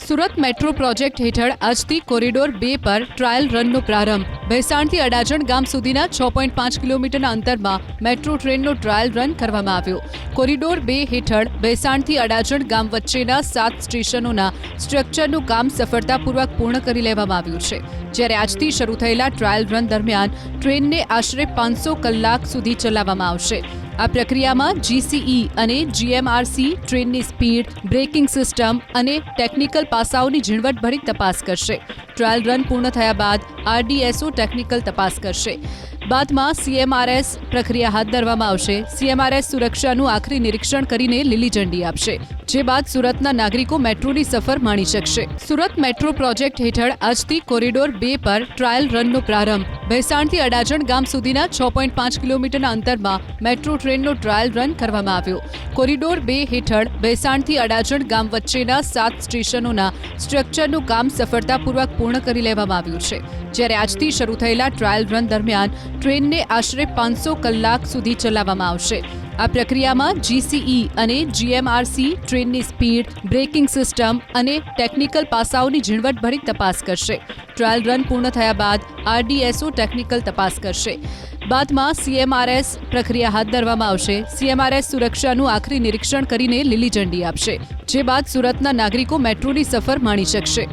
Surat metro project હેઠળ આજથી corridor 2 પર ટ્રાયલ રનનો પ્રારંભ. ભેસાણથી અડાજણ ગામ સુધીના 6.5 કિલોમીટરના અંતરમાં મેટ્રો ટ્રેનનો ટ્રાયલ રન કરવામાં આવ્યો. કોરિડોર 2 હેઠળ ભેસાણથી અડાજણ ગામ વચ્ચેના 7 સ્ટેશનોના સ્ટ્રક્ચરનું કામ સફળતાપૂર્વક પૂર્ણ કરી લેવામાં આવ્યું છે. જ્યારે આજથી શરૂ થયેલા ટ્રાયલ રન દરમિયાન ટ્રેનને આશરે 500 કલાક સુધી ચલાવવામાં આવશે. આ પ્રક્રિયામાં જીસીઈ અને જીએમઆરસી ટ્રેનની સ્પીડ, બ્રેકિંગ સિસ્ટમ અને ટેકનિકલ પાસાઓની ઝીણવટભરી તપાસ કરશે. ટ્રાયલ રન પૂર્ણ થયા બાદ આરડીએસઓ ટેકનિકલ તપાસ કરશે. બાદમાં સીએમઆરએસ પ્રક્રિયા હાથ ધરવામાં આવશે. સીએમઆરએસ સુરક્ષાનું આખરી નિરીક્ષણ કરીને લીલી ઝંડી આપશે, જે બાદ સુરતના નાગરિકો મેટ્રોની સફર માણી શકશે. સુરત મેટ્રો પ્રોજેક્ટ હેઠળ આજથી કોરિડોર 2 પર ટ્રાયલ રનનો પ્રારંભ. ભેસાણથી અડાજણ ગામ સુધીના 6.5 કિલોમીટરના અંતરમાં મેટ્રો ટ્રેનનો ટ્રાયલ રન કરવામાં આવ્યો. કોરિડોર 2 હેઠળ ભેસાણથી અડાજણ ગામ વચ્ચેના 7 સ્ટેશનોના સ્ટ્રક્ચરનું કામ સફળતાપૂર્વક પૂર્ણ કરી લેવામાં આવ્યું છે. જ્યારે આજથી શરૂ થયેલા ટ્રાયલ રન દરમિયાન ટ્રેનને આશરે 500 કલાક સુધી ચલાવવામાં આવશે. આ પ્રક્રિયામાં જીસીઈ અને જીએમઆરસી ટ્રેનની સ્પીડ, બ્રેકિંગ સિસ્ટમ અને ટેકનિકલ પાસાઓની ઝીણવટભરી તપાસ કરશે. ટ્રાયલ રન પૂર્ણ થયા બાદ આરડીએસઓ ટેકનિકલ તપાસ કરશે. બાદમાં સીએમઆરએસ પ્રક્રિયા હાથ ધરવામાં આવશે. સીએમઆરએસ સુરક્ષાનું આખરી નિરીક્ષણ કરીને લીલી ઝંડી આપશે, જે બાદ સુરતના નાગરિકો મેટ્રોની સફર માણી શકશે.